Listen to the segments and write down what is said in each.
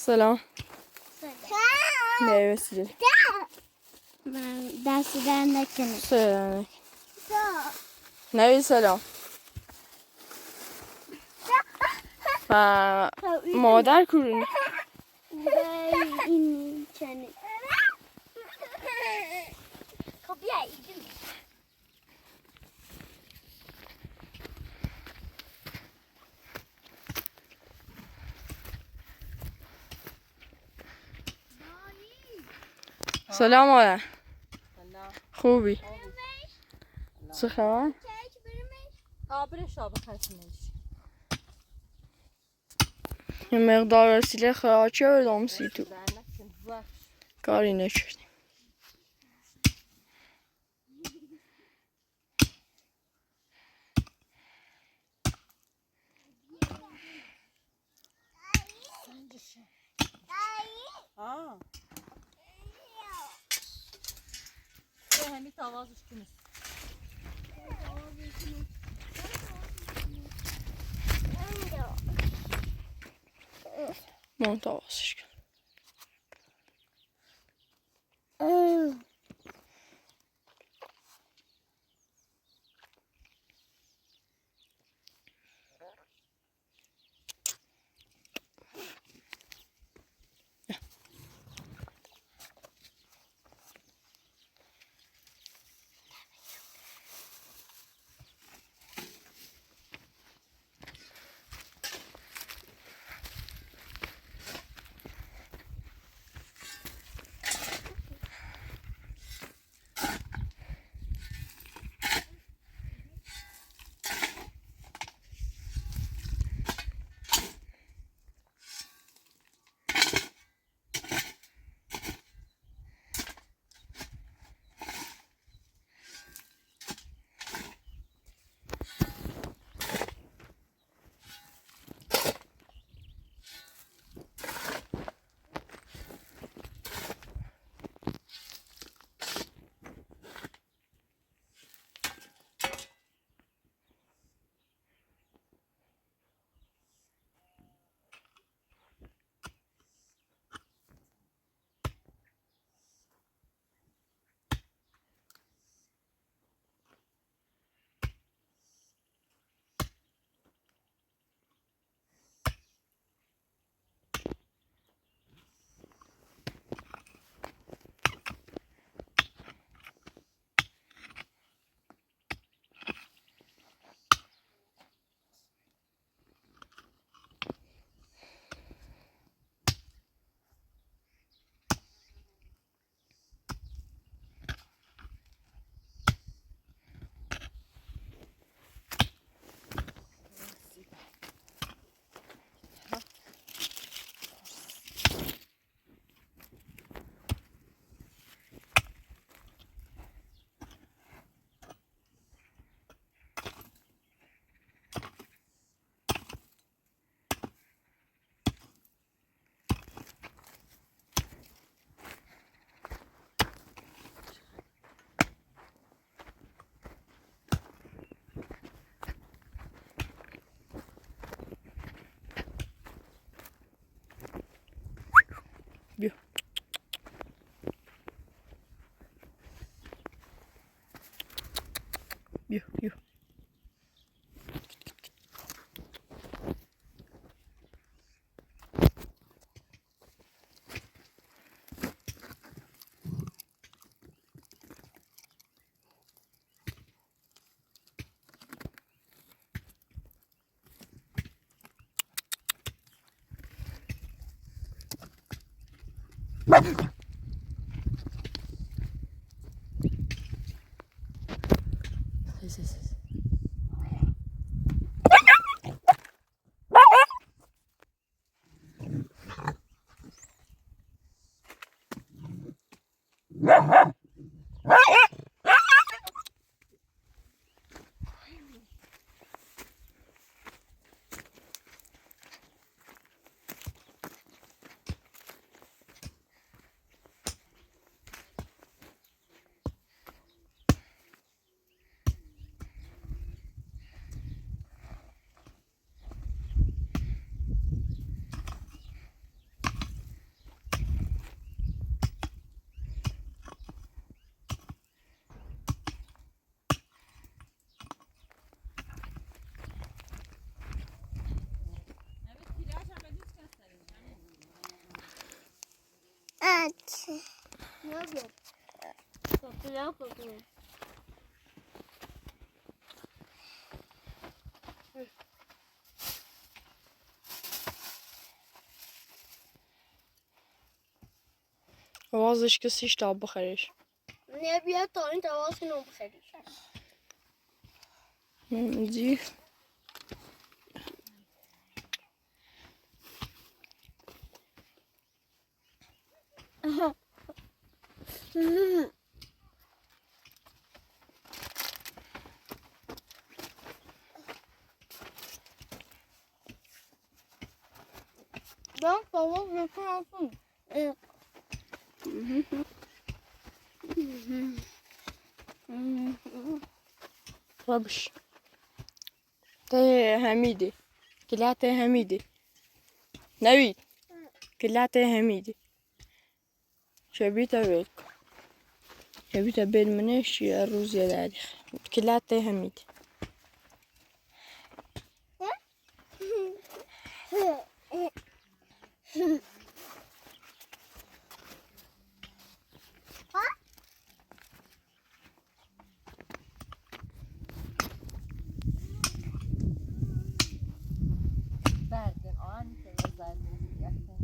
سلام. مeyve silir. من دست در نکنه. سلام. نوی سلام. مادر کورونه. این چنه. خب بیا ایدیم. سلام مادر. خوبی؟ چه خبر؟ آبرش آب خشمش. یه مقدار وسیله خراچه بدم سی تو. کاری نکردیم. همین تاوازش کنه. منطقه‌اش کن. بیا. بیا بیا. Ne yapıyor? Kokuyor kokuyor. وازش کسیش تا بخریش نه بیا تا این تواس نو بخری. دي Ben tavuk yapıyorsun. ربش ته حمیدی كلها ته حمیدی نوید كلها ته حمیدی شبيتا بيك شبيتا بين مناش يا الروز يا دادي كلها ته حميدي Bergen an till jag där med jakten.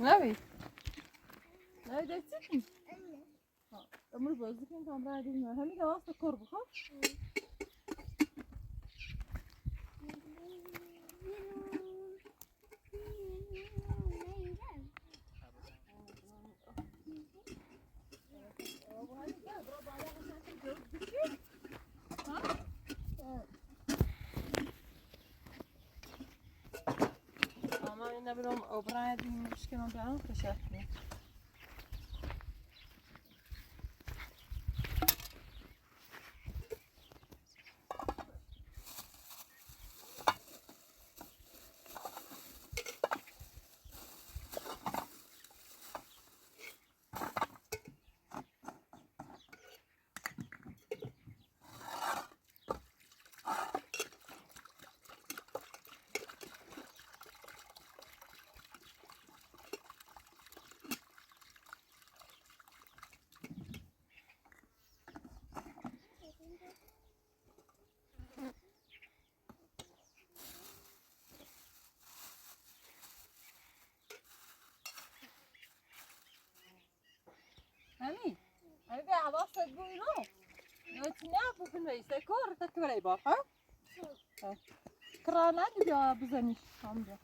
نوید نوید اکتیدی؟ امروز بازی کنیم تا بعدیم همین دوست کار بخواه ama yine bir o buraya değilmiş ki ben bir an kışartmıyor. همین همین به حواست بگوی رو نه بکن ویسته کار تک برای بار ها کرا ندی بیا بزنیش همجا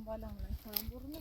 Balam lan kan burnu.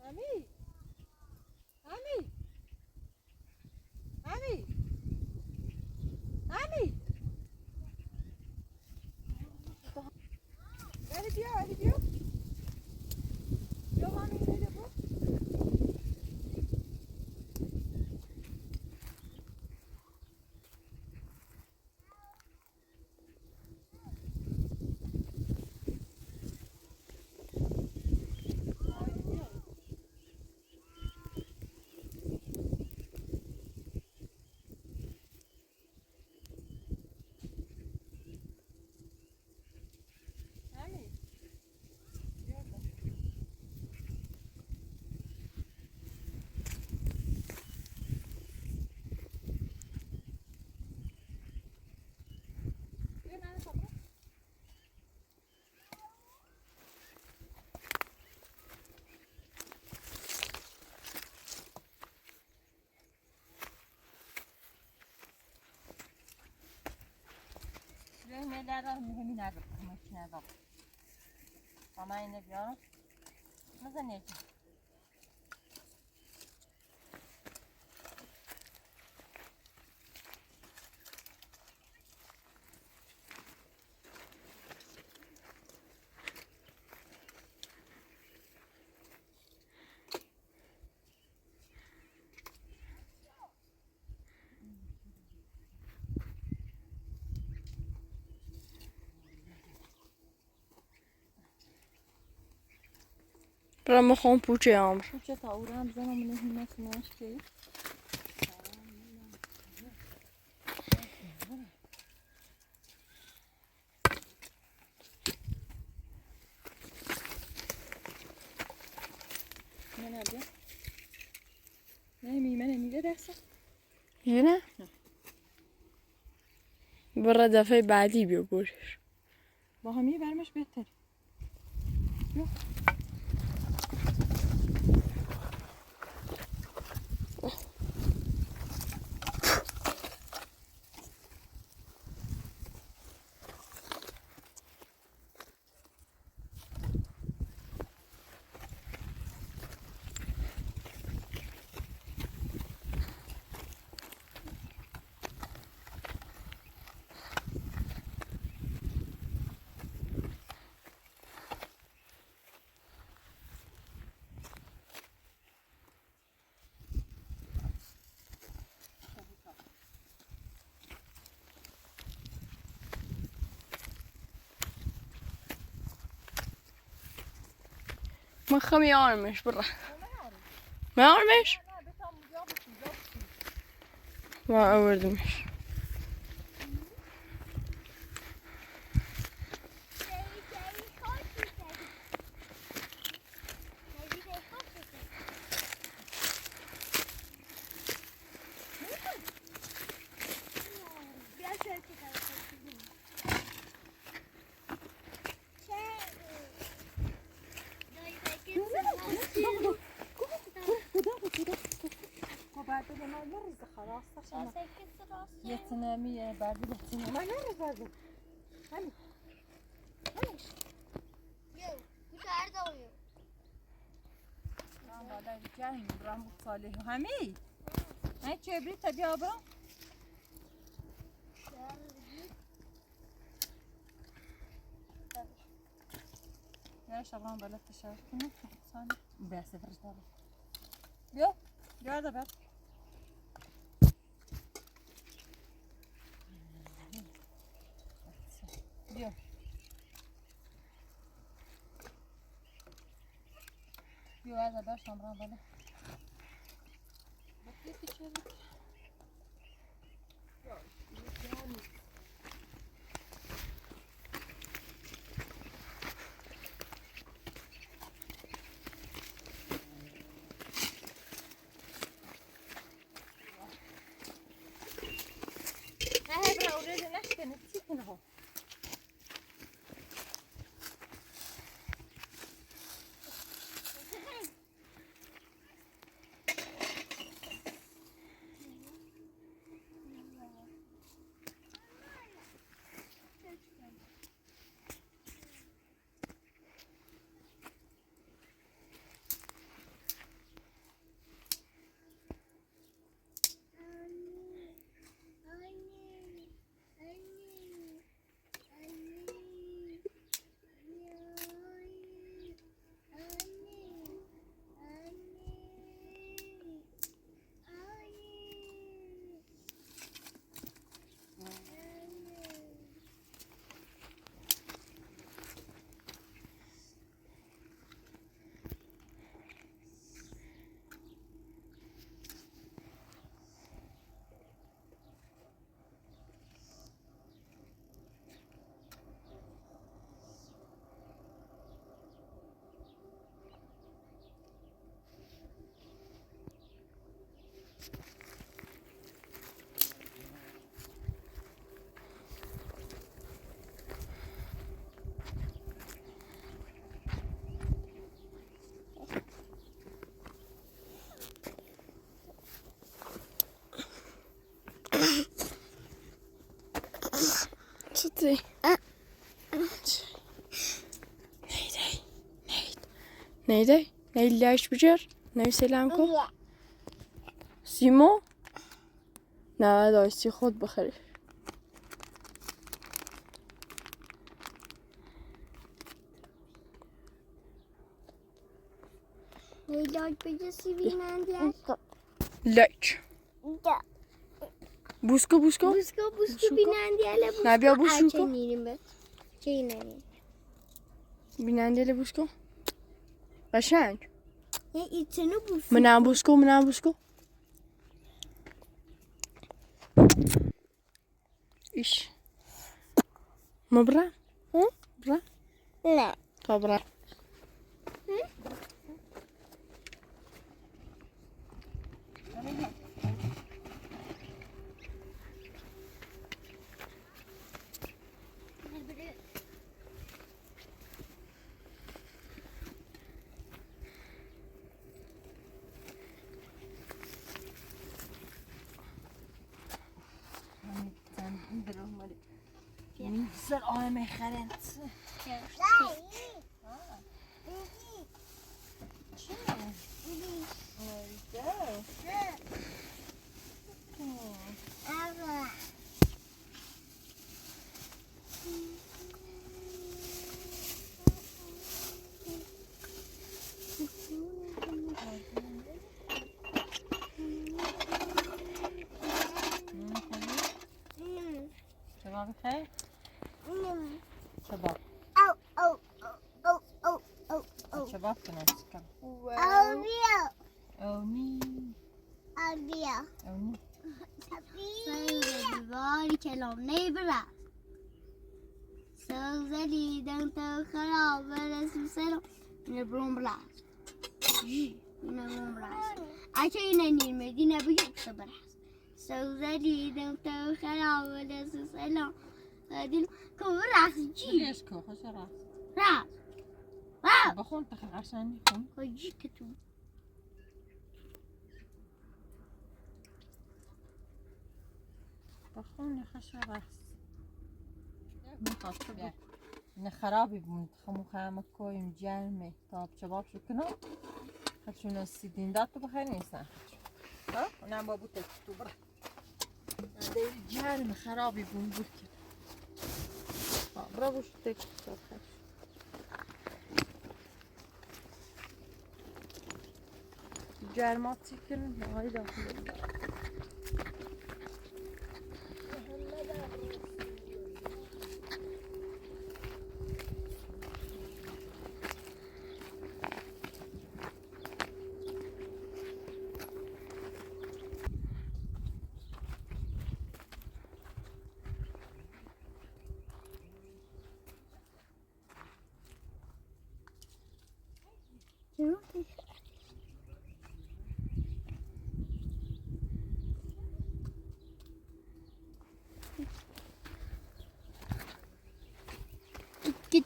Ami, Ami, Ami, Ami. Where gidiyor? Where gidiyor? Yok Ami nerede bu? Ami. şeyler mühimi nerede? Makineye bak. Ama yine bir ara. Nasıl ne? برم میخوام پوچه عمر. پوچه تا او رو هم بزنم من همه ناش که من بیا نمی من میده دسته یه برا دفعه بعدی بیا برش. با همیه برمش بهتر بیا مخم یارمش برا. میارمش؟ ما آوردمش. Yetinemiye verdi yetinemiye. Ben nerede verdim? Hani? Yok, dışarıda uyuyor. Ben valla ricaim Ramut Salih. Hami? Ne çeviri tabii abla? Ya şabran böyle teşekkür ederim. Sen de sefer tabii. Yok. Gör de ben. Yok. Yok da ben şabran böyle. Bak bir içeri. Yok. زي نيدي اللي عايش بجر نبي سلامكم سيمو نه دایستی خود بخری Neydi bacası binendiler? لایک بوسکو Busko binendilerle busko. Ne bir busko? Çeyinelim ben. Çeyinelim. بیننده بوسکو قشنگ Ya içine busko. منم بوسکو ایش ما برا برا Ne? تا برا Güzel AVM خرنت شباب خير شباب شباب كنا أوني کلام نیبره سازلی دن تا خراب برسیم سلام اینه برون براز اینه برون براز اچه اینه نیمه دینه بیوک سبراز سازلی دن تا خراب برسیم سلام دین که براز جی ليش كو خوش راس راز بخون تخل عشان يخون خجی کتو بخون خوش راس مخاطبة إن خرابي بمتخمو خامك كويم جرمي طب شباب شو كنا خدشون السيدين داتو بخير نيسان ها ونعم بابو تكتو برا هذا الجرم خرابي بمبوكي برافو شو تكتو بخير جرمات تكن هاي داخل Git.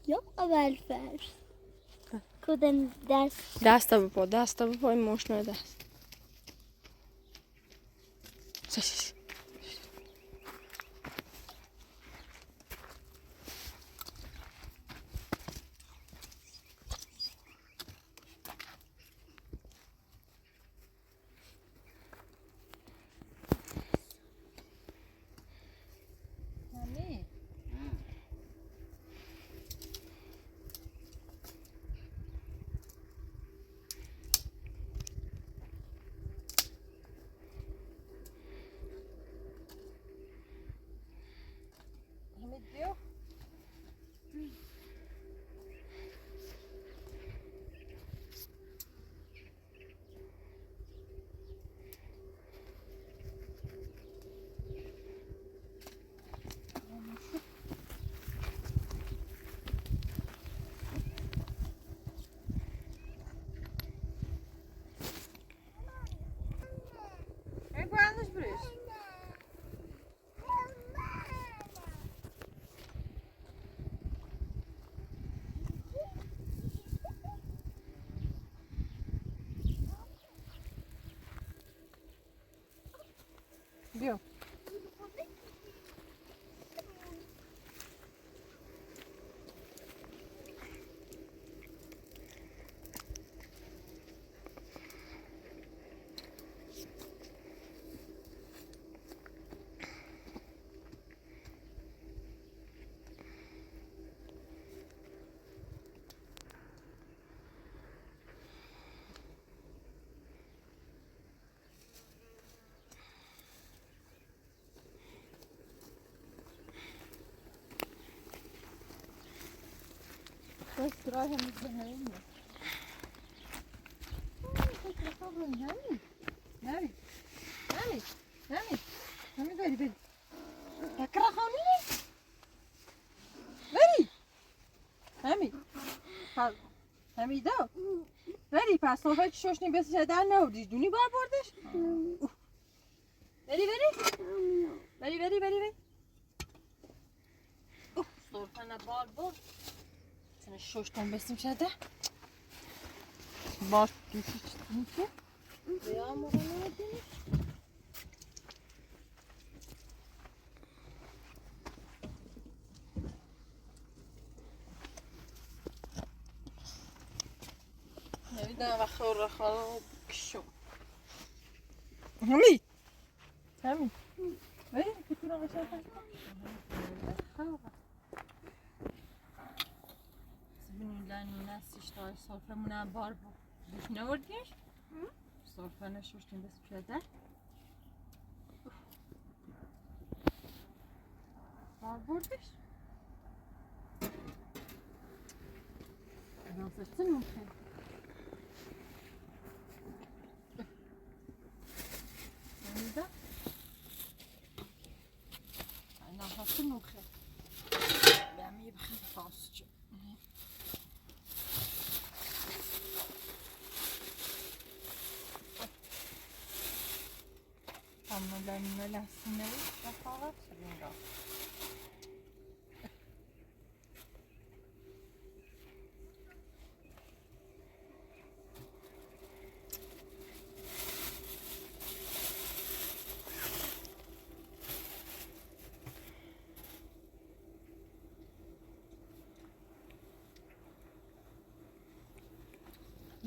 Yok اول فرش کدام دست دست بپا این ماشنه دست بیا بس راهم الزهرية نامي بری تکرا خانه بری همی دا بری پس صحبه که شوشنی بسیار در نوردیش دونی بار بردش بری صرفه بار برد سنه شوشتون بسیم شده باش دوشی چطور که بیا موقع نوردیش نمیدونم و خور خورا کشم همی بری کتورا قشن خورا ببینیم لانی نستیش دای صرفه مونه بار بیش نوردیش صرفه نشوشتیم بس پیاده بار بردش نازرسın mı? Nida? نازرسın mı? Ben mi bakayım fazlaca? Hamurlarını lastinleri yaparak sürüyor.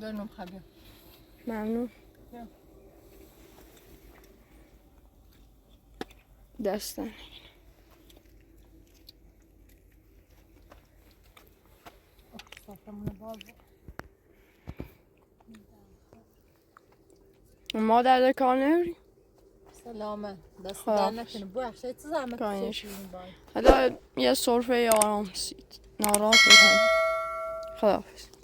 Dönüm habib. ممنون بیا. دستن صافمون باز ما در کار نمیریم سلامت دست خب. در نکنه بو اخشای تو زحمت کاینش. کشیدین باید حالا یه سرفه آرام سید ناراحت بشن خداحافظ